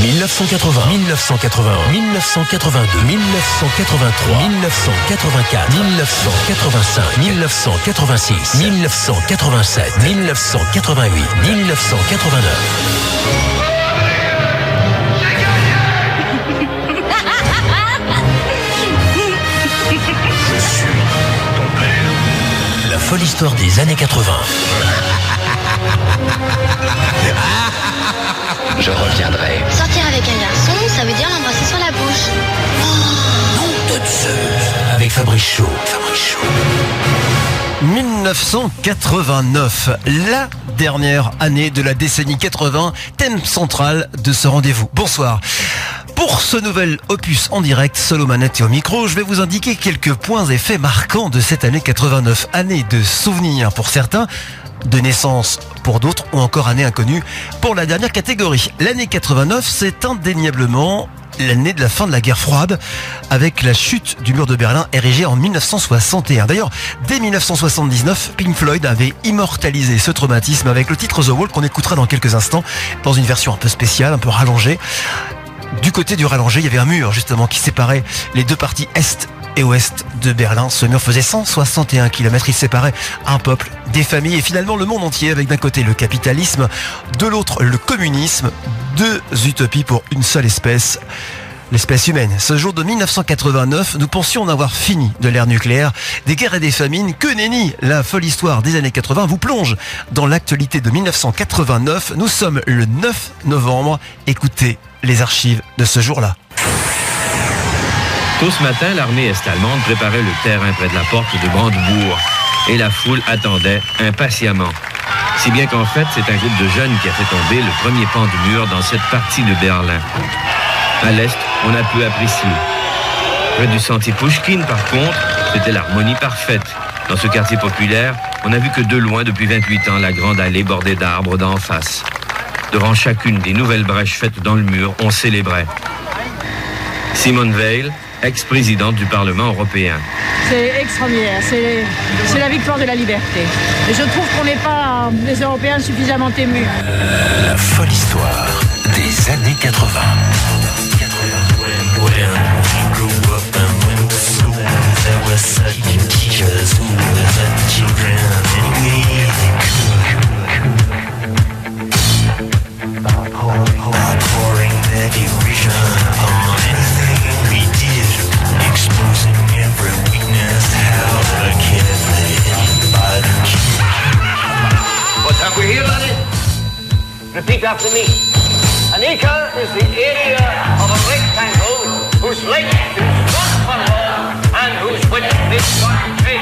1980, 1981, 1982, 1983, 1984, 1985, 1986, 1987, 1988, 1989. La folle histoire des années 80. Je reviendrai. Sortir avec un garçon, ça veut dire l'embrasser sur la bouche. Nom de Zeus. Avec Fabrice Shaw. 1989, la dernière année de la décennie 80, thème central de ce rendez-vous. Bonsoir. Pour ce nouvel opus en direct, seul aux manettes et au micro, je vais vous indiquer quelques points et faits marquants de cette année 89. Année de souvenirs pour certains, de naissance pour d'autres, ou encore année inconnue pour la dernière catégorie. L'année 89, c'est indéniablement l'année de la fin de la guerre froide, avec la chute du mur de Berlin érigé en 1961. D'ailleurs, dès 1979, Pink Floyd avait immortalisé ce traumatisme avec le titre The Wall qu'on écoutera dans quelques instants, dans une version un peu spéciale, un peu rallongée. Du côté du rallongé, il y avait un mur justement qui séparait les deux parties est et ouest de Berlin. Ce mur faisait 161 km, il séparait un peuple, des familles et finalement le monde entier, avec d'un côté le capitalisme, de l'autre le communisme, deux utopies pour une seule espèce, l'espèce humaine. Ce jour de 1989, nous pensions en avoir fini de l'ère nucléaire, des guerres et des famines. Que nenni, la folle histoire des années 80 vous plonge dans l'actualité de 1989. Nous sommes le 9 novembre, écoutez les archives de ce jour-là. Tôt ce matin, l'armée est-allemande préparait le terrain près de la porte de Brandebourg et la foule attendait impatiemment. Si bien qu'en fait, c'est un groupe de jeunes qui a fait tomber le premier pan du mur dans cette partie de Berlin. À l'est, on a pu apprécier. Près du sentier Pouchkine, par contre, c'était l'harmonie parfaite. Dans ce quartier populaire, on n'a vu que de loin depuis 28 ans la grande allée bordée d'arbres d'en face. Devant chacune des nouvelles brèches faites dans le mur, on célébrait. Simone Veil, ex-présidente du Parlement européen. C'est extraordinaire, c'est la victoire de la liberté. Et je trouve qu'on n'est pas, les Européens, suffisamment émus. La folle histoire des années 80. What have we here, laddie? Repeat after me. An acre is the area of a rectangle whose length is 1 furlong and whose width is 1 cubit.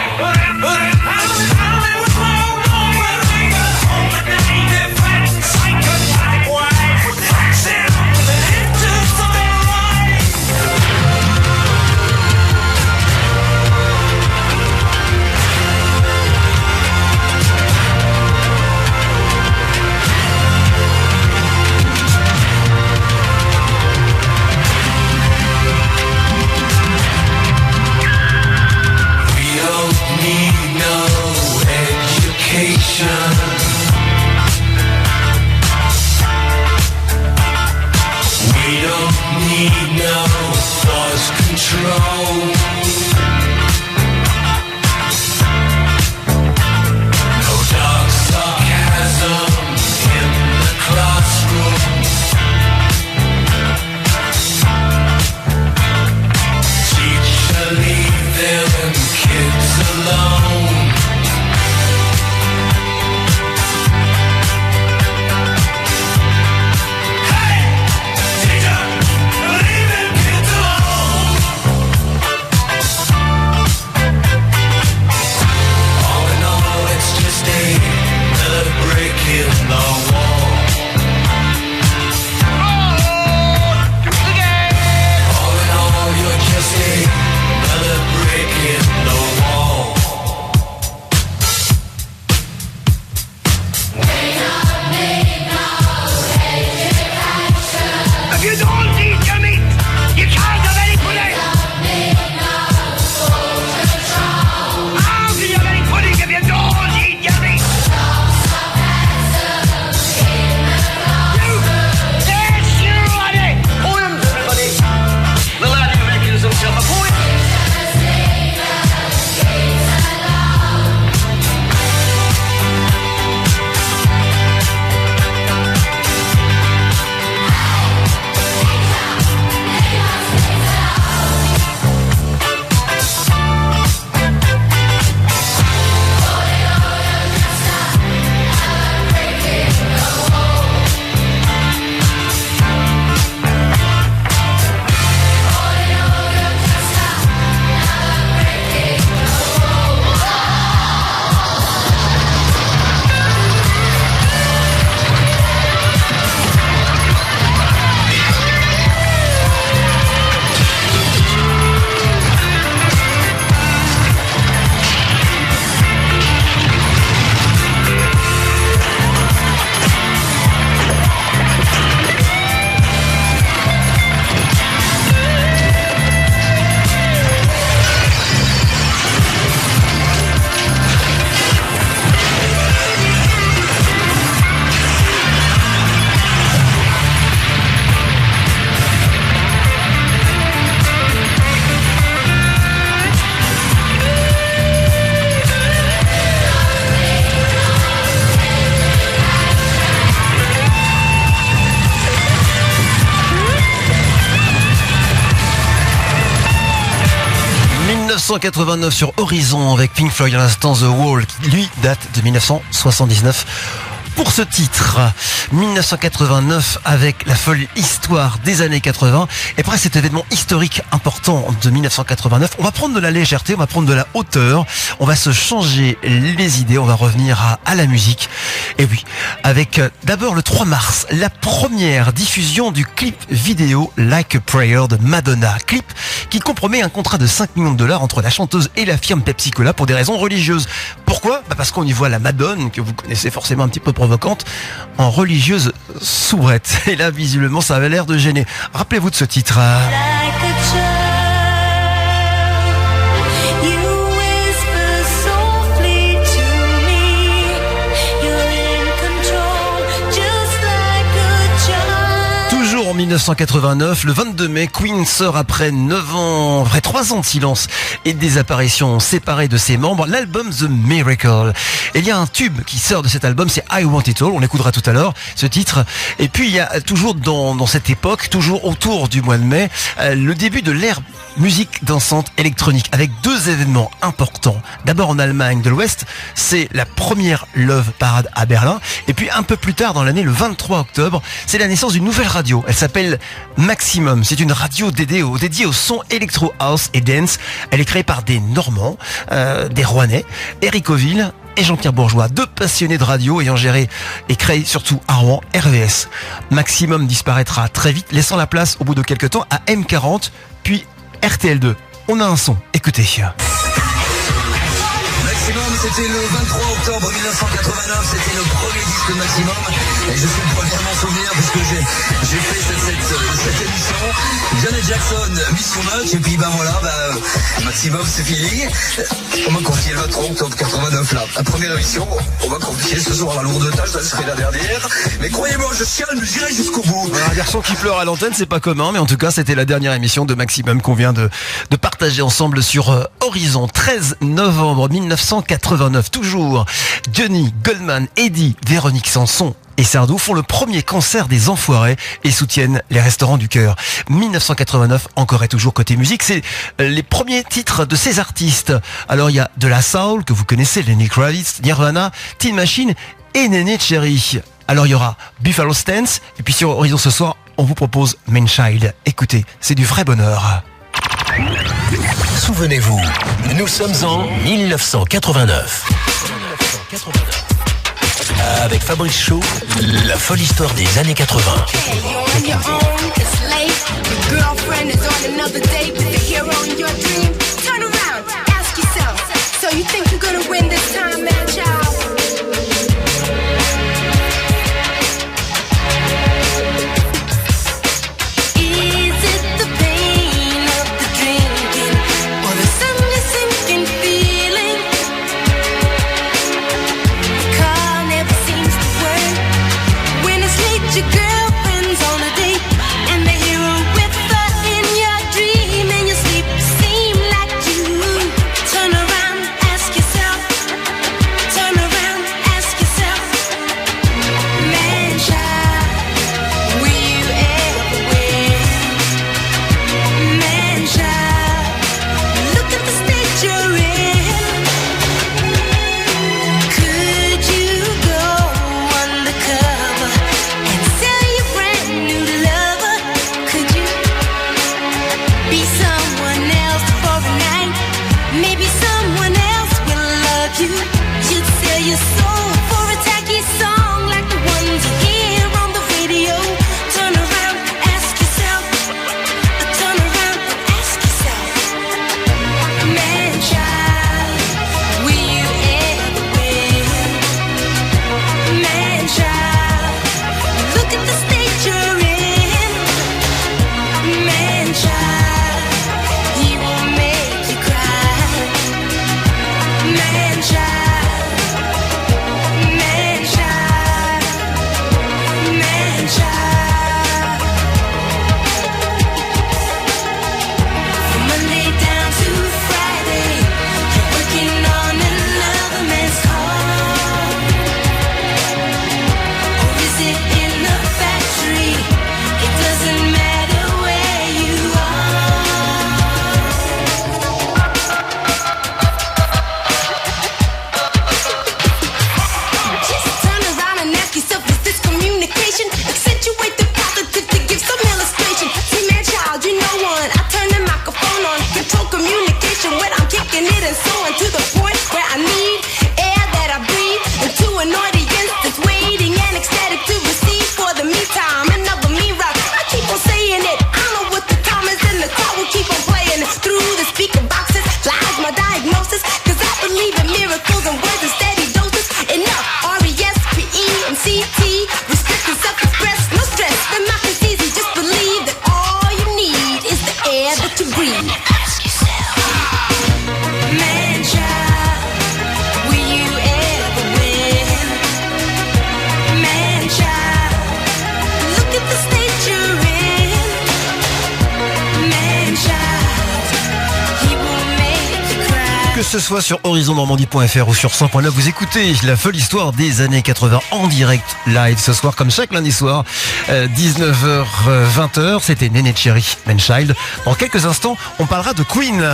1989 sur Horizon avec Pink Floyd à l'instant The Wall, qui lui date de 1979. Pour ce titre, 1989 avec la folle histoire des années 80. Et après cet événement historique important de 1989, on va prendre de la légèreté, on va prendre de la hauteur, on va se changer les idées, on va revenir à la musique. Et oui, avec d'abord le 3 mars, la première diffusion du clip vidéo Like a Prayer de Madonna. Clip qui compromet un contrat de 5 millions de dollars entre la chanteuse et la firme Pepsi Cola pour des raisons religieuses. Pourquoi ? Parce qu'on y voit la Madone, que vous connaissez forcément un petit peu provocante, en religieuse soubrette. Et là, visiblement, ça avait l'air de gêner. Rappelez-vous de ce titre. En 1989, le 22 mai, Queen sort après 3 ans de silence et des apparitions séparées de ses membres, l'album The Miracle. Et il y a un tube qui sort de cet album, c'est I Want It All, on l'écoutera tout à l'heure, ce titre. Et puis il y a toujours dans cette époque, toujours autour du mois de mai, le début de l'ère musique dansante électronique, avec 2 événements importants. D'abord en Allemagne de l'Ouest, c'est la première Love Parade à Berlin. Et puis un peu plus tard dans l'année, le 23 octobre, c'est la naissance d'une nouvelle radio. Elle s'appelle Maximum. C'est une radio dédiée au son électro house et dance. Elle est créée par des Normands, des Rouennais, Eric Oville et Jean-Pierre Bourgeois, 2 passionnés de radio ayant géré et créé surtout à Rouen RVS. Maximum disparaîtra très vite, laissant la place au bout de quelques temps à M40, puis RTL2. On a un son, écoutez. Maximum, c'était le 23 octobre 1989, c'était le premier disque de Maximum. Et je suis le premier à m'en souvenir puisque j'ai fait cette émission. Janet Jackson, Mission Match, et puis Maximum c'est fini. On m'a confié le 23 octobre 89 là. La première émission, on m'a confié ce soir la lourde tâche, ça serait la dernière. Mais croyez-moi, je chiale, mais j'irai jusqu'au bout. Un garçon qui pleure à l'antenne, c'est pas commun, mais en tout cas, c'était la dernière émission de Maximum qu'on vient de partager ensemble sur Horizon. 13 novembre 1989, toujours. Johnny, Goldman, Eddie, Véronique Sanson et Sardou font le premier concert des Enfoirés et soutiennent les Restaurants du Cœur. 1989, encore et toujours côté musique, c'est les premiers titres de ces artistes. Alors il y a de la soul que vous connaissez, Lenny Kravitz, Nirvana, Teen Machine et Néné Cherry. Alors il y aura Buffalo Stance et puis sur Horizon ce soir, on vous propose Man Child. Écoutez, c'est du vrai bonheur. Souvenez-vous, nous sommes en 1989. Avec Fabrice Chaud, la folle histoire des années 80. Your girlfriend's on a date, and the hero with her in your dream, and you sleep seem like you. Turn around, ask yourself. Turn around. ce soit sur horizonnormandie.fr ou sur 100.9, vous écoutez la folle histoire des années 80 en direct live ce soir, comme chaque lundi soir, 19h-20h. C'était Néné Cherry, Man Child. Dans quelques instants, on parlera de Queen.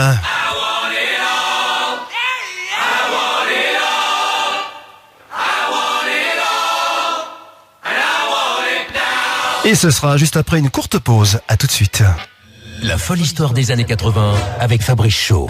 Et ce sera juste après une courte pause. À tout de suite. La folle histoire des années 80 avec Fabrice Shaw.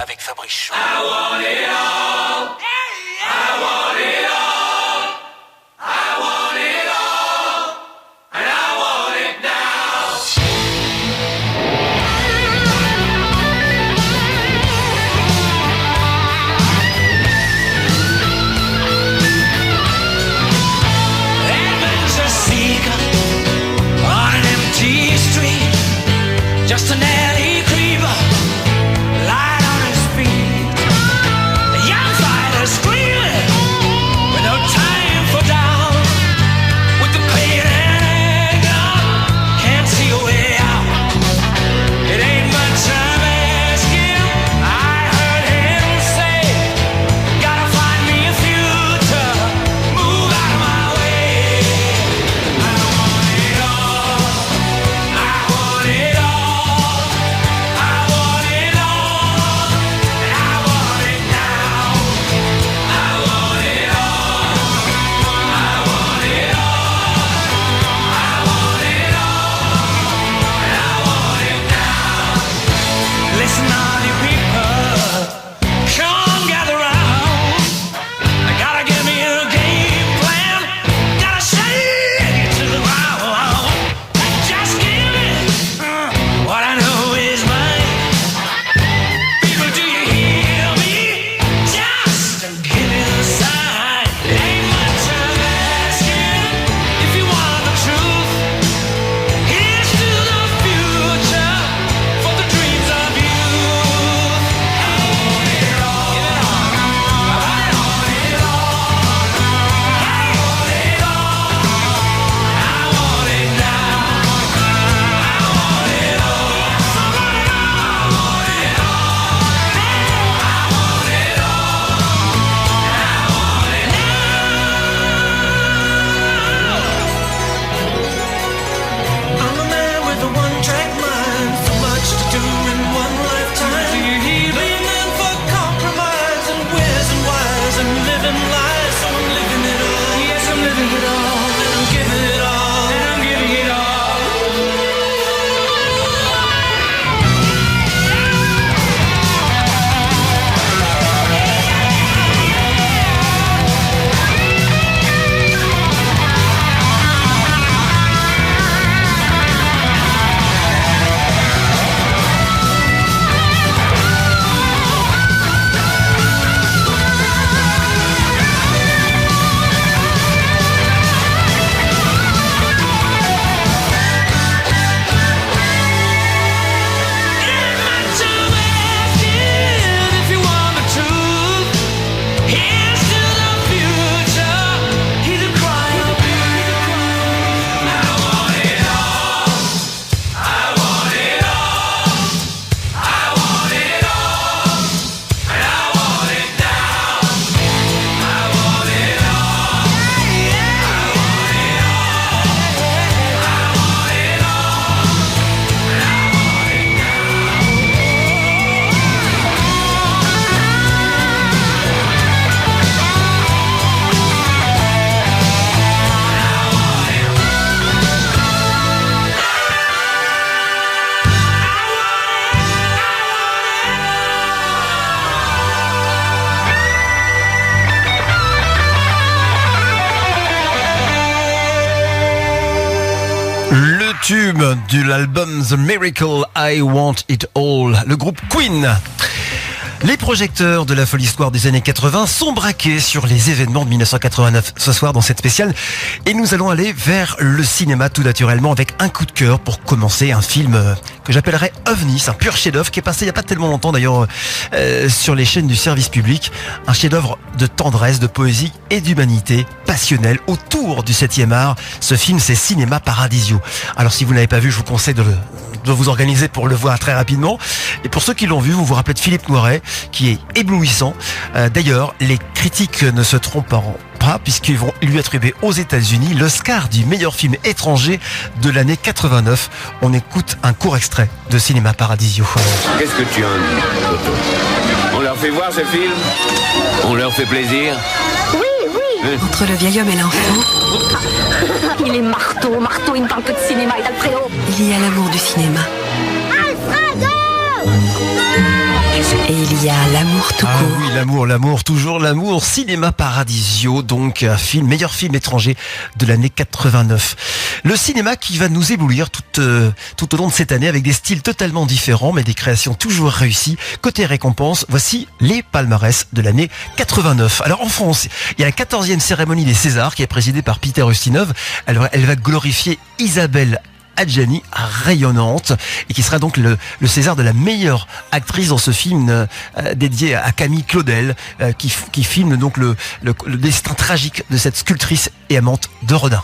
Just an alley creeper, light on his feet. The young fighter screaming with no time for doubt. With the pain and anger, can't see a way out. It ain't much I'm asking. I heard him say, gotta find me a future, move out of my way. I want it all, I want it all. Listen, all you people, come gather round. I gotta give me a game plan. Gotta shake it to the ground. Just give me what I know is mine. People, do you hear me? Just give me the sign. Ain't much I'm asking. If you want the truth, here's to the future for the dreams of youth. I want it all. Give it all. I want it all. I want it all. I want it now. I want it all. I want it all. I want it all. I want it now. I'm a man with a one-track mind, so much to do in one lifetime. Do you hear me? Living for compromise and where's and whys and living life, so I'm living it all. Yes, I'm living it all, and I'm giving it all, and I'm giving it all. If you want the truth, here's to the future. Hear the cry of youth. I want it all. I want it all. I want it all. And I want it now. I want it all. I want it all. I want it all. And I want it now. Le tube de l'album The Miracle, I Want It All, le groupe Queen. Les projecteurs de la folle histoire des années 80 sont braqués sur les événements de 1989 ce soir dans cette spéciale. Et nous allons aller vers le cinéma tout naturellement avec un coup de cœur pour commencer un film que j'appellerais OVNI. C'est un pur chef-d'œuvre qui est passé il n'y a pas tellement longtemps d'ailleurs sur les chaînes du service public. Un chef-d'œuvre de tendresse, de poésie et d'humanité passionnelle autour du 7e art. Ce film, c'est Cinéma Paradisio. Alors si vous ne l'avez pas vu, je vous conseille de dois vous organiser pour le voir très rapidement. Et pour ceux qui l'ont vu, vous vous rappelez de Philippe Noiret, qui est éblouissant. D'ailleurs, les critiques ne se tromperont pas, puisqu'ils vont lui attribuer aux États-Unis l'Oscar du meilleur film étranger de l'année 89. On écoute un court extrait de Cinéma Paradisio. Qu'est-ce que tu en dis, Toto? On leur fait voir ce film? On leur fait plaisir? Entre le vieil homme et l'enfant, Il est marteau, il ne parle que de cinéma et d'Alfredo. il y a l'amour du cinéma. Et il y a l'amour tout Ah court. oui, l'amour, toujours l'amour. Cinéma Paradisio, donc un film, meilleur film étranger de l'année 89. Le cinéma qui va nous éblouir tout au long de cette année avec des styles totalement différents, mais des créations toujours réussies. Côté récompense, voici les palmarès de l'année 89. Alors en France, il y a la 14e cérémonie des Césars qui est présidée par Peter Ustinov. Elle va glorifier Isabelle Adjani, rayonnante, et qui sera donc le César de la meilleure actrice dans ce film dédié à Camille Claudel, qui filme donc le destin tragique de cette sculptrice et amante de Rodin.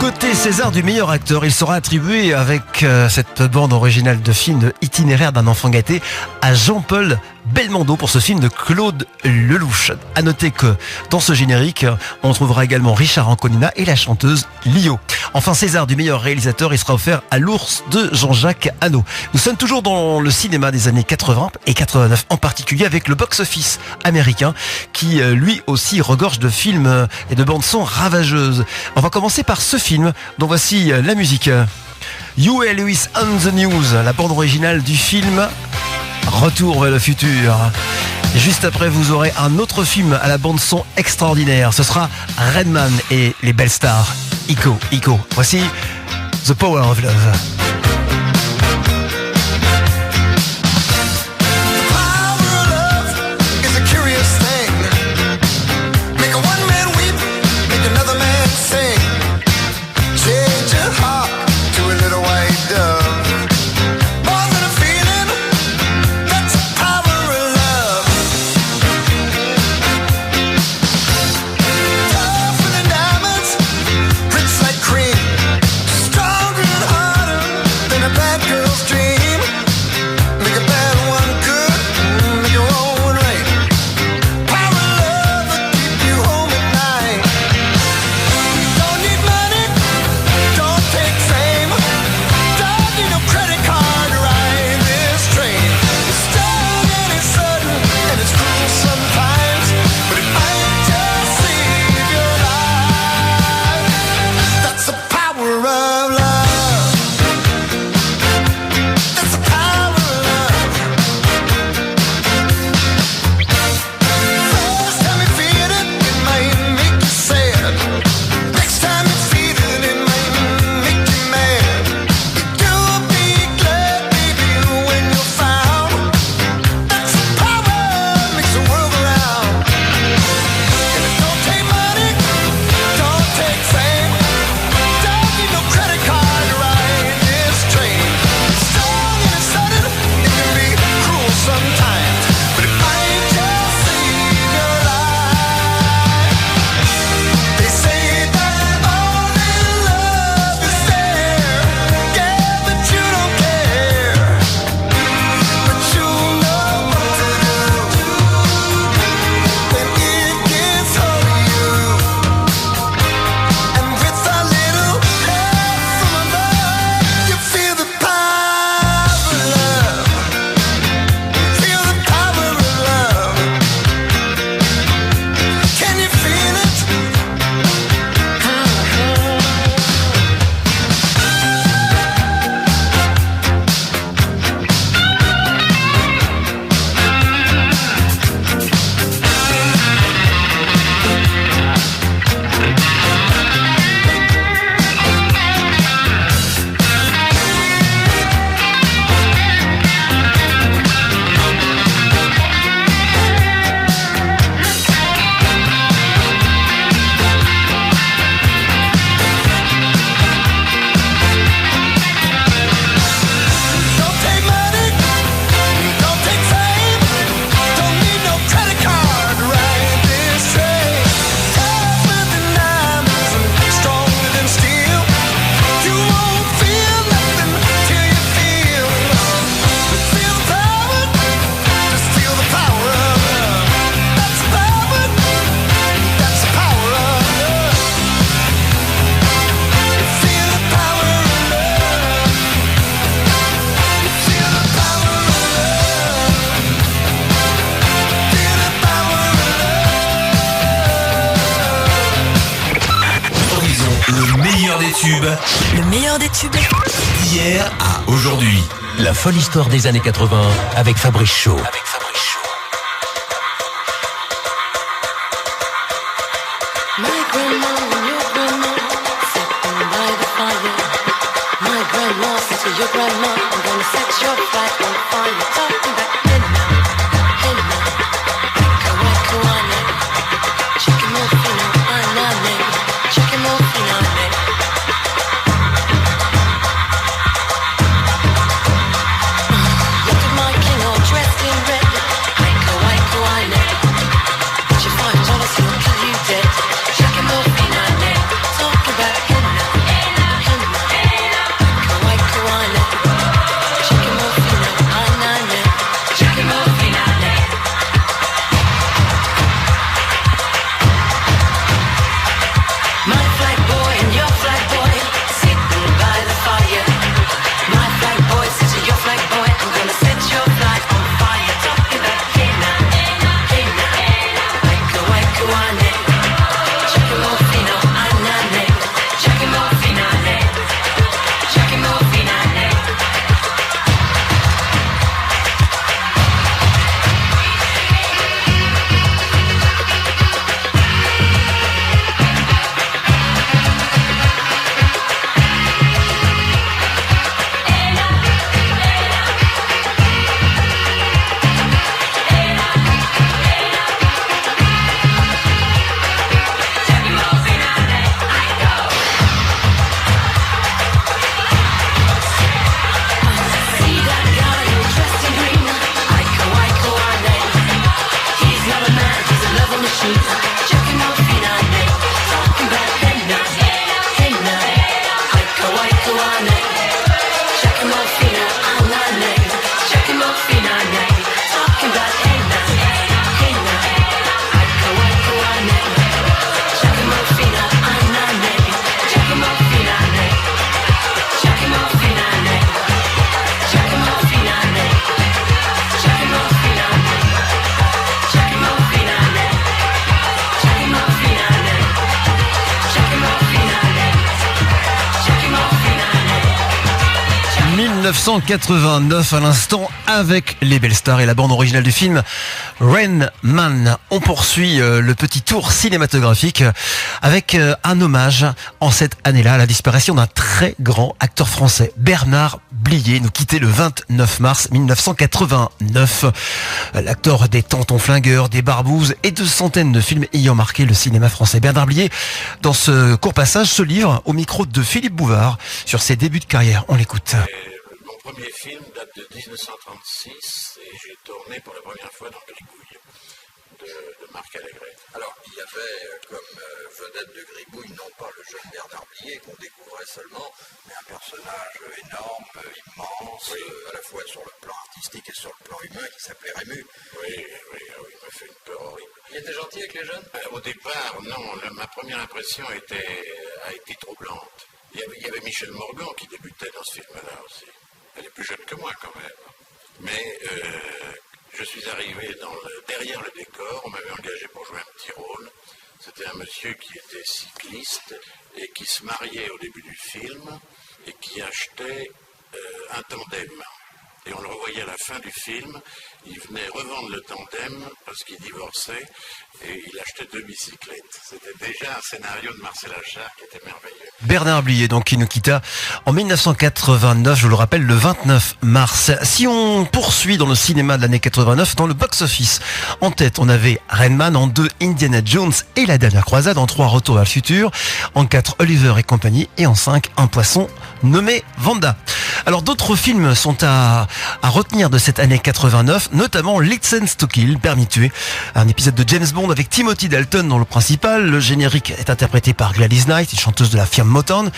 Côté César du meilleur acteur, il sera attribué avec cette bande originale de film de Itinéraire d'un enfant gâté à Jean-Paul Belmondo pour ce film de Claude Lelouch. À noter que dans ce générique, on trouvera également Richard Anconina et la chanteuse Lio. Enfin, César du meilleur réalisateur, il sera offert à L'Ours de Jean-Jacques Hano. Nous sommes toujours dans le cinéma des années 80 et 89, en particulier avec le box-office américain qui lui aussi regorge de films et de bandes-son ravageuses. On va commencer par ce film dont voici la musique. Huey Lewis on the News, la bande originale du film Retour vers le futur. Juste après, vous aurez un autre film à la bande-son extraordinaire. Ce sera Redman et les belles stars. Ico. Voici The Power of Love. Rich like cream, stronger and harder. tubes. Le meilleur des tubes. D'hier à aujourd'hui. La folle histoire des années 80 avec Fabrice Shaw. My grandma and your grandma sitting by the fire. My grandma said to your grandma, I'm gonna set your flat on fire. Talking about henna, henna, kawakuane, chicken morphine, anane, chicken morphine, anane. Look at my king all dressed in red. Kawakuane, but your $5 he'll kill you dead. Chicken morphine, anane, talking about henna, henna, kawakuane, chicken morphine, anane, chicken morphine, anane. My flag boy and your flag boy sitting by the fire. My flag boy said to your flag boy, I'm gonna set your flag on fire. Talking about henna, henna, kawakuane, chicken morphine, anane, chicken morphine, anane, chicken morphine, anane. 1989 à l'instant avec les belles stars et la bande originale du film Rain Man. On poursuit le petit tour cinématographique avec un hommage en cette année-là à la disparition d'un très grand acteur français, Bernard Blier, nous quittait le 29 mars 1989. L'acteur des Tontons Flingueurs, des Barbouzes et de centaines de films ayant marqué le cinéma français. Bernard Blier, dans ce court passage, se livre au micro de Philippe Bouvard sur ses débuts de carrière. On l'écoute. Mon premier film date de 1936 et j'ai tourné pour la première fois dans Gribouille de Marc Allégret. Alors, il y avait comme vedette de Gribouille, non pas le jeune Bernard Blier qu'on découvrait seulement, mais un personnage énorme, immense, à la fois sur le plan artistique et sur le plan humain, qui s'appelait Rému. Oui, il m'a fait une peur horrible. Il était gentil avec les jeunes ? Au départ, non, ma première impression a été troublante. Il y avait Michel Morgan qui débutait dans ce film-là aussi. Elle est plus jeune que moi quand même. Mais je suis arrivé derrière le décor, on m'avait engagé pour jouer un petit rôle. C'était un monsieur qui était cycliste et qui se mariait au début du film et qui achetait un tandem. Et on le revoyait à la fin du film, il venait revendre le tandem parce qu'il divorçait et il achetait 2 bicyclettes. C'était déjà un scénario de Marcel Achard qui était merveilleux. Bernard Blier, donc, qui nous quitta en 1989, je vous le rappelle, le 29 mars. Si on poursuit dans le cinéma de l'année 89, dans le box-office, en tête, on avait Rain Man, en 2, Indiana Jones et la dernière croisade, en 3, Retour vers le futur, en 4, Oliver et compagnie, et en 5, un poisson nommé Vanda. Alors, d'autres films sont à retenir de cette année 89, notamment License to Kill, Permis de tuer, un épisode de James Bond avec Timothy Dalton dans le principal. Le générique est interprété par Gladys Knight, une chanteuse de la firme Motown,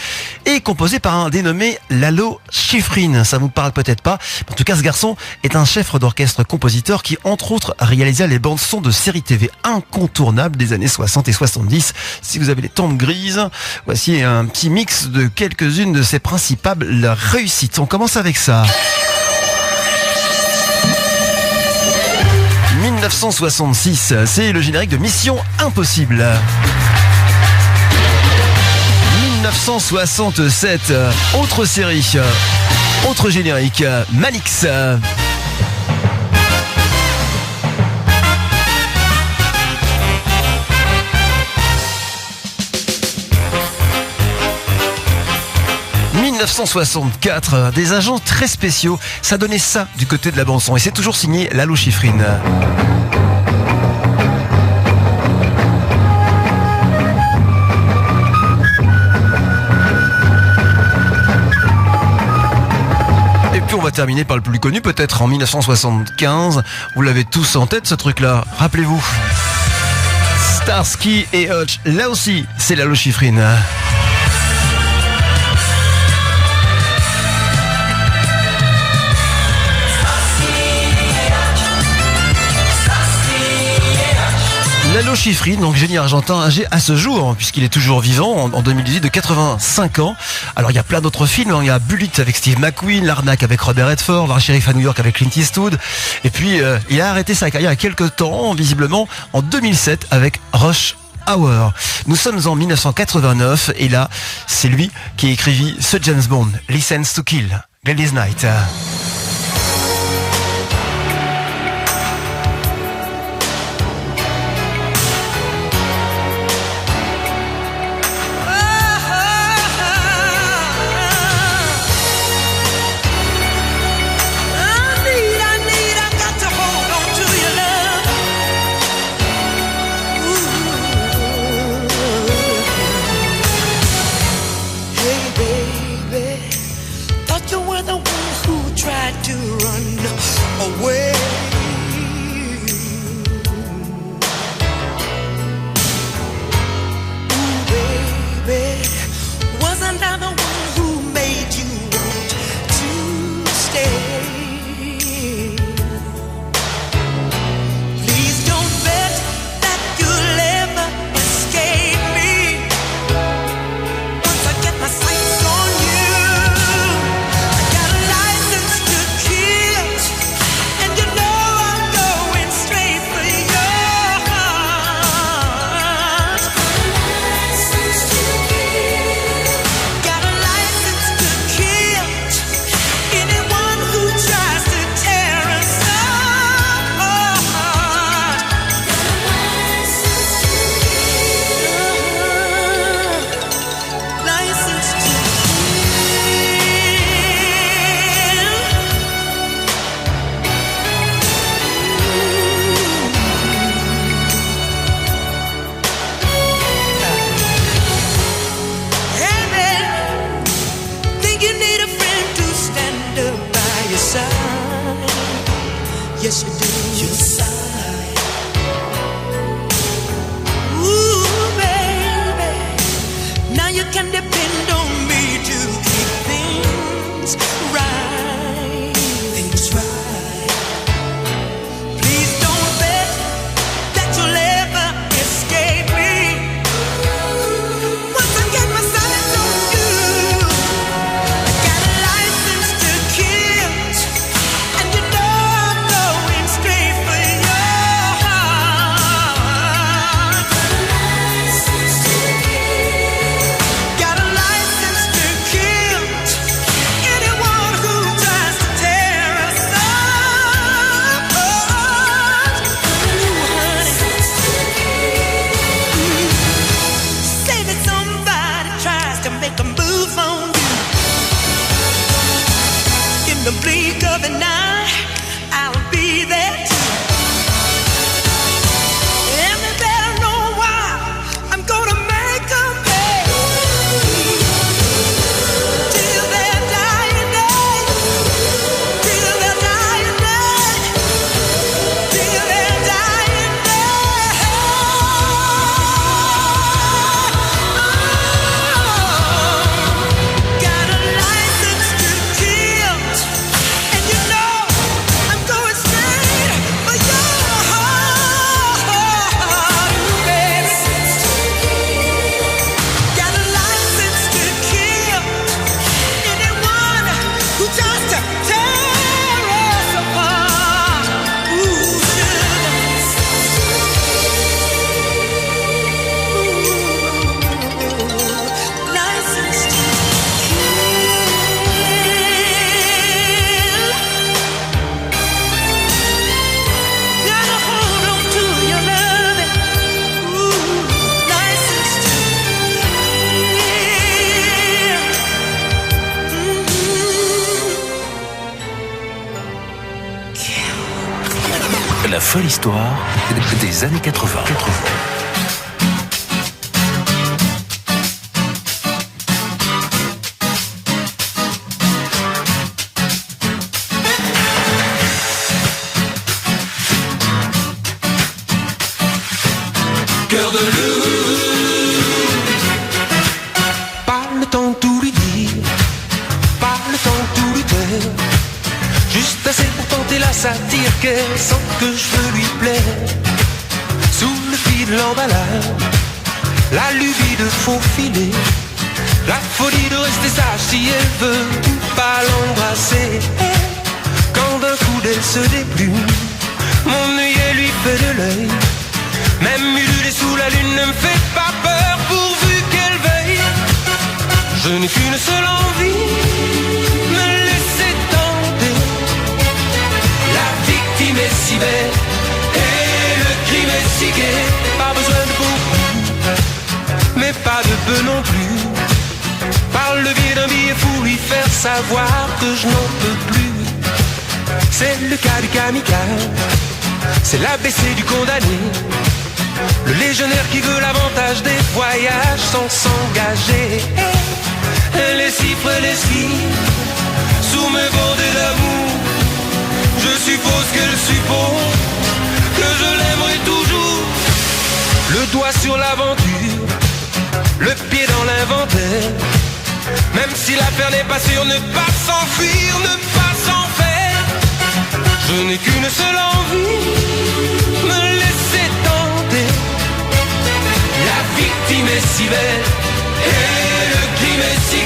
et composé par un dénommé Lalo Schifrin. Ça vous parle peut-être pas. En tout cas, ce garçon est un chef d'orchestre-compositeur qui, entre autres, réalisa les bandes-sons de séries TV incontournables des années 60 et 70. Si vous avez les tombes grises, voici un petit mix de quelques-unes de ses principales réussites. On commence avec ça. 1966, c'est le générique de Mission Impossible. 1967, autre série, autre générique, Manix. « 1964, des agents très spéciaux, ça donnait ça du côté de la bande-son et c'est toujours signé Lalo Schifrin. Et puis on va terminer par le plus connu peut-être en 1975, vous l'avez tous en tête ce truc-là, rappelez-vous. Starsky et Hutch, là aussi c'est Lalo Schifrin. Lalo Schifrin, donc génie argentin âgé à ce jour, puisqu'il est toujours vivant, en 2018, de 85 ans. Alors il y a plein d'autres films, il y a Bullitt avec Steve McQueen, L'Arnaque avec Robert Redford, Un shérif à New York avec Clint Eastwood. Et puis il a arrêté sa carrière il y a quelques temps, visiblement en 2007 avec Rush Hour. Nous sommes en 1989 et là, c'est lui qui écrivit ce James Bond, License to Kill, Gladys Knight. Thought you were the one who tried folle histoire des années 80. Cœur de loup, pas le temps de tout lui dire, pas le temps de tout lui faire, juste assez pour tenter la satire qu'elle sent que je veux lui plaire. Sous le fil de l'emballage, la lubie de faufiler, la folie de rester sage si elle veut pas l'embrasser. Quand d'un coup d'elle se déplume, mon œillet lui fait de l'œil. Même ululer sous la lune ne me fait pas peur pourvu qu'elle veille. Je n'ai qu'une seule envie, me laisser tenter. La victime est si belle et le crime est si gai. Pas besoin de beaucoup, mais pas de peu non plus. Par le biais d'un billet fou, lui faire savoir que je n'en peux plus. C'est le cas du kamikaze, c'est l'ABC du condamné, le légionnaire qui veut l'avantage des voyages sans s'engager. Les cifres et les skis, sous mes bordées d'amour, je suppose qu'elle suppose que je l'aimerai toujours. Le doigt sur l'aventure, le pied dans l'inventaire, même si l'affaire n'est pas sûre, ne pas s'enfuir, ne pas s'en faire. Je n'ai qu'une seule envie, me laisser tenter. La victime est si belle et le crime est si gai.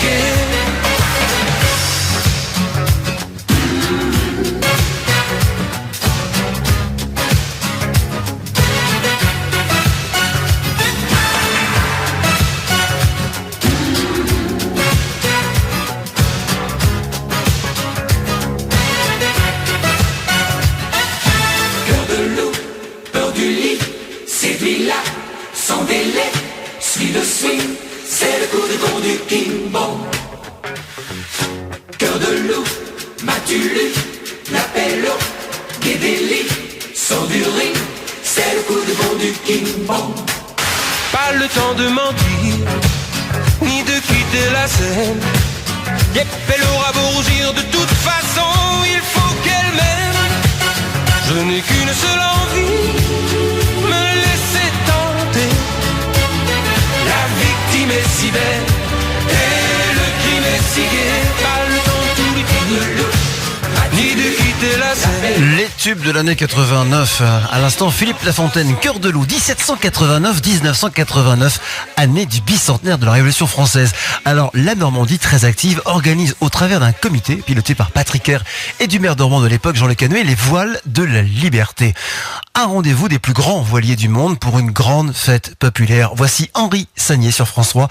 Cœur de loup, peur du lit, séduis-la sans délai, suis le swing, c'est le coup de con du King Bong. Cœur de loup, m'as-tu lu l'appel au Guédéli, sort du ring, c'est le coup de con du King Bong. Pas le temps de mentir, ni de quitter la scène. Yep, elle aura beau rougir, de toute façon, il faut qu'elle m'aime. Je n'ai qu'une seule envie, me laisser tenter. La victime est si belle et le crime est si gai. Pas le temps de tout lui dire, ni de quitter la scène. Les tubes de l'année 89. À l'instant, Philippe Lafontaine, Cœur de loup, 1789-1989, année du bicentenaire de la Révolution française. Alors, la Normandie, très active, organise au travers d'un comité piloté par Patrick Air et du maire normand de l'époque, Jean Le Canuet, les voiles de la liberté. Un rendez-vous des plus grands voiliers du monde pour une grande fête populaire. Voici Henri Sagnier sur France 3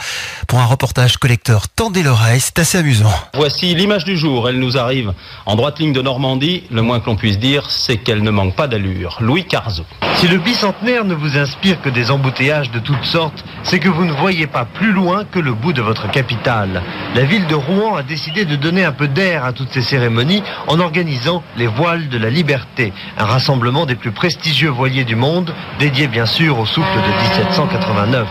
pour un reportage collecteur. Tendez l'oreille, c'est assez amusant. Voici l'image du jour. Elle nous arrive en droite ligne de Normandie. Le moins que l'on puisse dire, c'est qu'elle ne manque pas d'allure. Louis Carzo. Si le bicentenaire ne vous inspire que des embouteillages de toutes sortes, c'est que vous ne voyez pas plus loin que le bout de votre capitale. La ville de Rouen a décidé de donner un peu d'air à toutes ces cérémonies en organisant les voiles de la liberté, un rassemblement des plus prestigieux voiliers du monde, dédié bien sûr au souffle de 1789.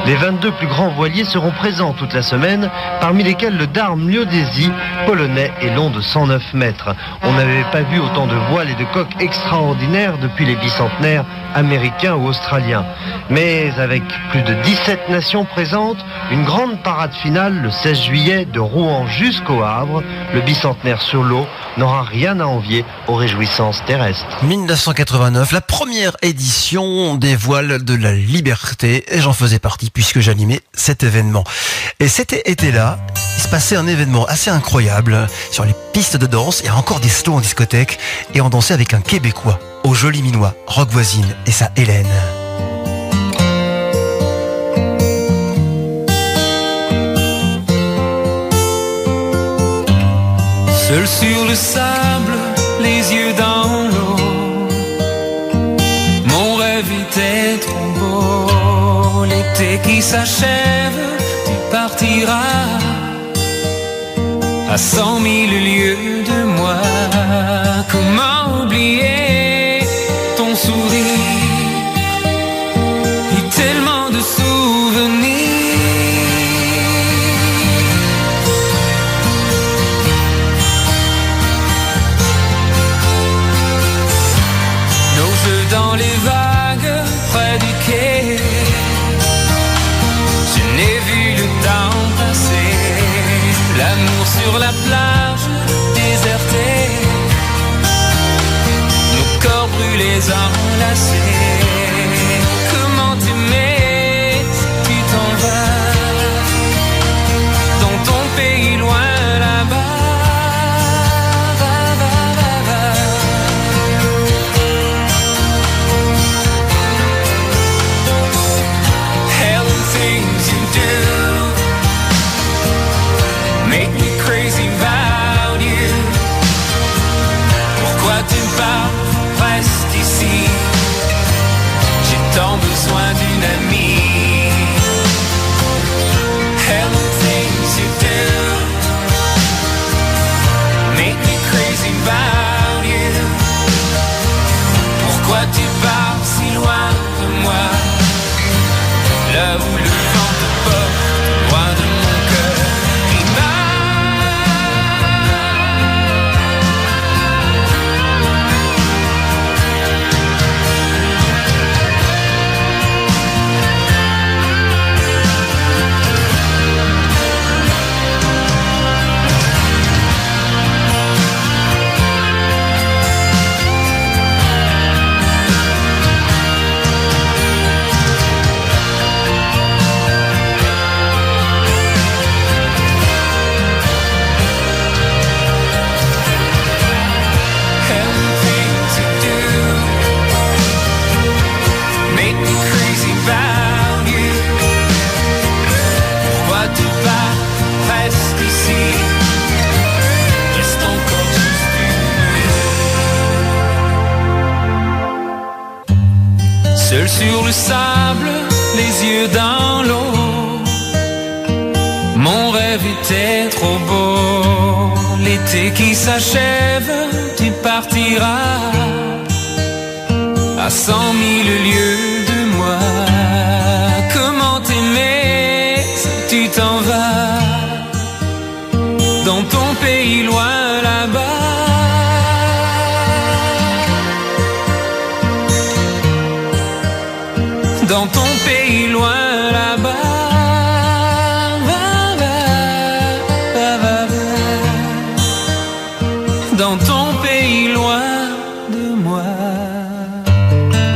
Les 22 plus grands voiliers seront présents toute la semaine, parmi lesquels le Darm Liodesi, polonais et long de 109 mètres. On n'avait pas vu autant de voiles et de coques extraordinaires depuis les bicentenaires américains ou australiens. Mais avec plus de 17 nations présentes, une grande parade finale le 16 juillet de Rouen jusqu'au Havre, le bicentenaire sur l'eau n'aura rien à envier aux réjouissances terrestres. 1989, la première édition des voiles de la liberté, et j'en faisais partie puisque j'animais cet événement. Et cet été-là, il se passait un événement assez incroyable sur les pistes de danse. Il y a encore des slows en discothèque et on dansait avec un Québécois, au joli minois, Rock Voisine et sa Hélène. Seul sur le sable, les yeux dans l'eau, mon rêve était trop beau. L'été qui s'achève, tu partiras à 100 000 lieues de moi. Comment oublier ton sourire? sur le sable, les yeux dans l'eau. Mon rêve était trop beau. L'été qui s'achève, tu partiras à 100 000 lieues de moi. Comment t'aimer si tu t'en vas dans ton pays loin là-bas? Dans ton pays loin là-bas. Dans ton pays loin de moi.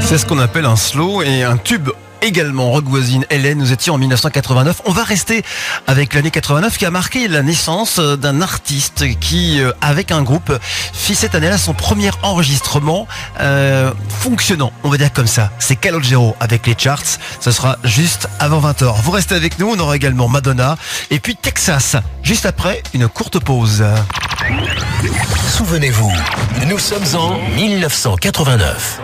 C'est ce qu'on appelle un slow et un tube également. Rock voisine Hélène, nous étions en 1989. On va rester avec l'année 89 qui a marqué la naissance d'un artiste qui, avec un groupe, fit cette année-là son premier enregistrement fonctionnant, on va dire comme ça. C'est Calogero avec les charts. Ce sera juste avant 20h. Vous restez avec nous, on aura également Madonna et puis Texas, juste après une courte pause. Souvenez-vous, nous sommes en 1989.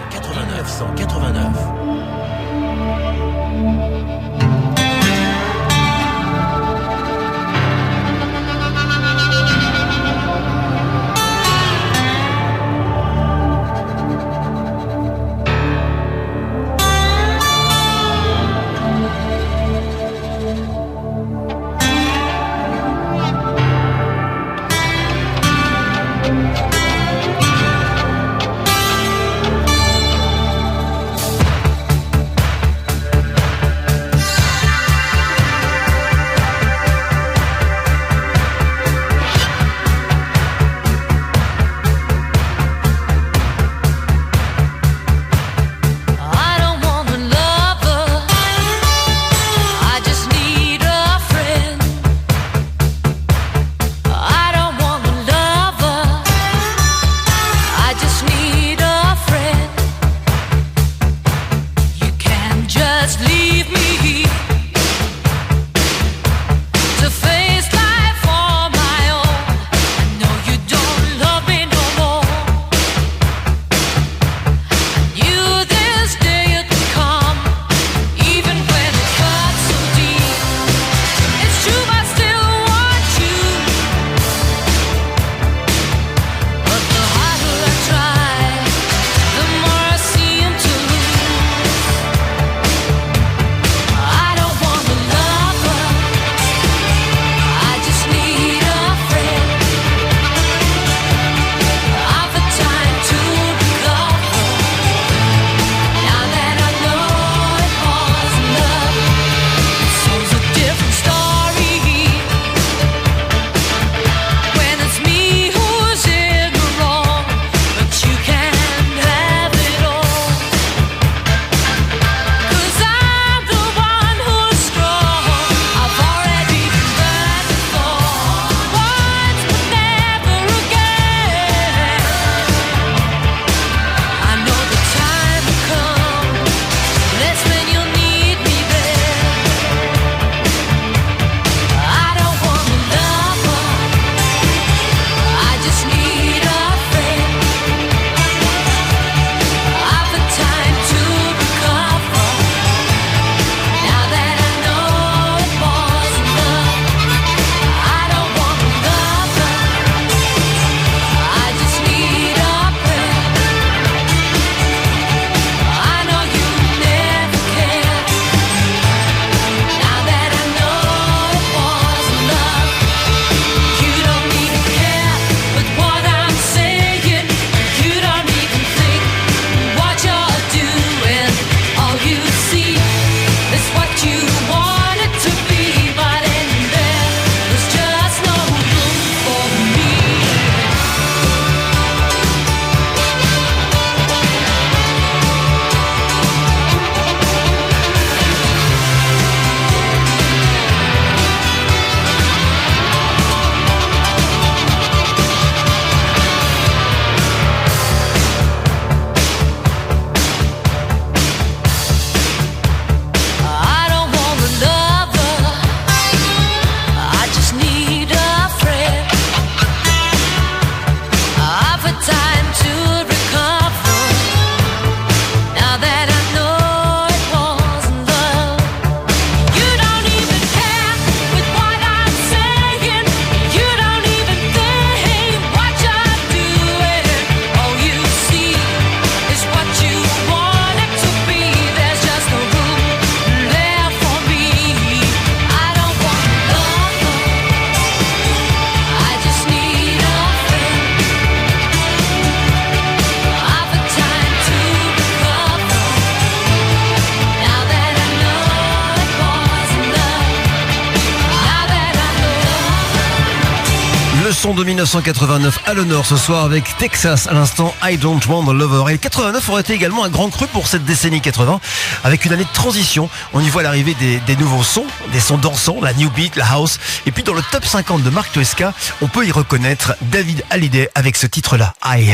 son de 1989 à l'honneur ce soir avec Texas à l'instant I Don't Want a Lover. Et 89 aurait été également un grand cru pour cette décennie 80 avec une année de transition. On y voit l'arrivée des nouveaux sons, des sons dansants, la new beat, la house. Et puis dans le top 50 de Mark Twain, on peut y reconnaître David Hallyday avec ce titre-là, I.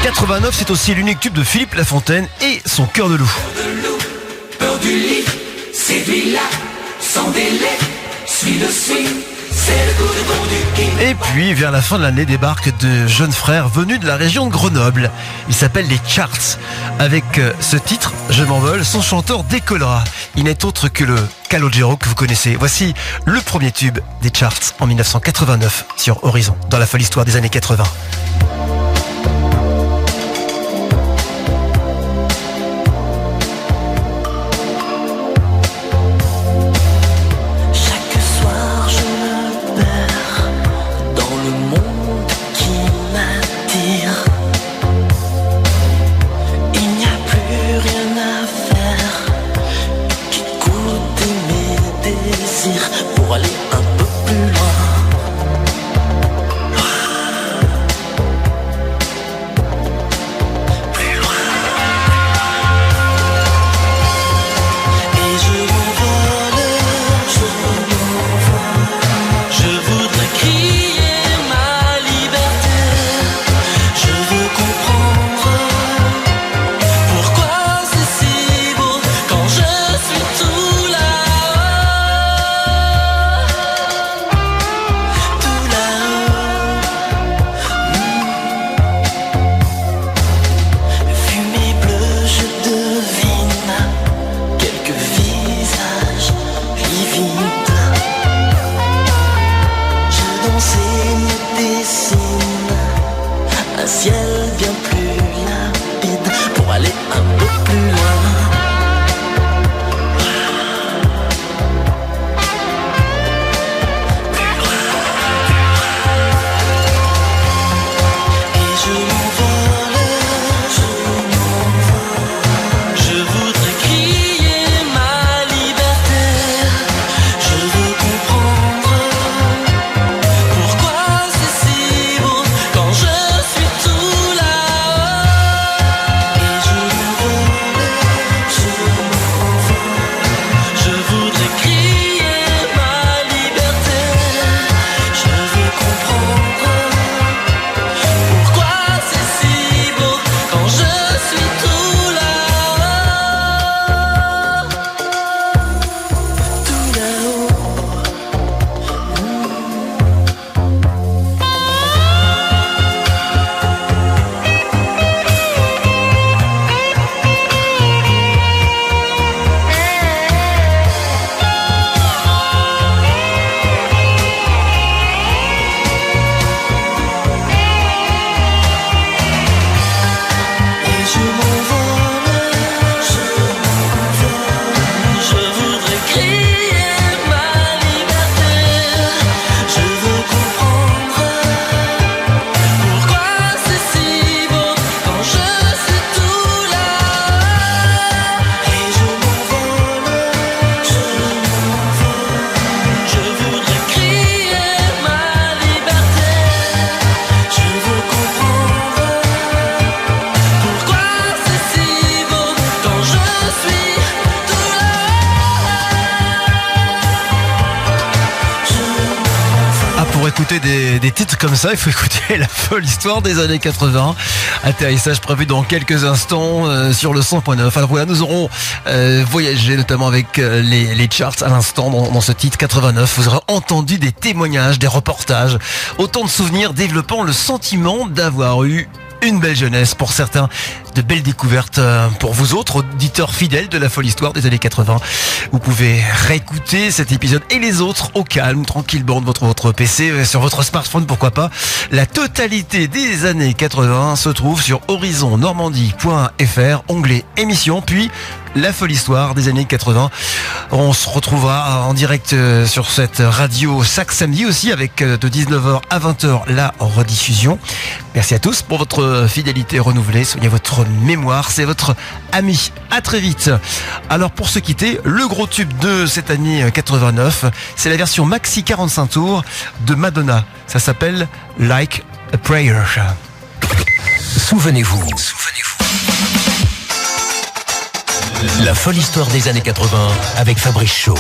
89, c'est aussi l'unique tube de Philippe Lafontaine et son Cœur de loup. Peur du lit, séduis-la, sans délai, suis le swing, c'est le coup de bon du king. Et puis, vers la fin de l'année, débarquent de jeunes frères venus de la région de Grenoble. Ils s'appellent les Charts. Avec ce titre, Je m'envole, son chanteur décollera. Il n'est autre que le Calogero que vous connaissez. Voici le premier tube des Charts en 1989 sur Horizon, dans la folle histoire des années 80. Pour aller un peu plus loin. écouter des titres comme ça, il faut écouter la folle histoire des années 80. Atterrissage prévu dans quelques instants sur le 100.9. Alors voilà, nous aurons voyagé notamment avec les charts à l'instant dans ce titre 89. Vous aurez entendu des témoignages, des reportages, autant de souvenirs développant le sentiment d'avoir eu une belle jeunesse, pour certains de belles découvertes pour vous autres auditeurs fidèles de la folle histoire des années 80. Vous pouvez réécouter cet épisode et les autres au calme, tranquillement de votre PC, sur votre smartphone, pourquoi pas. La totalité des années 80 se trouve sur horizonnormandie.fr, onglet émission, puis la folle histoire des années 80. On se retrouvera en direct sur cette radio chaque samedi aussi, avec de 19h à 20h la rediffusion. Merci à tous pour votre fidélité renouvelée. Soignez votre votre mémoire, c'est votre ami. À très vite. Alors pour se quitter, le gros tube de cette année 89, c'est la version maxi 45 tours de Madonna. Ça s'appelle Like a Prayer. Souvenez-vous. La folle histoire des années 80 avec Fabrice Shaw.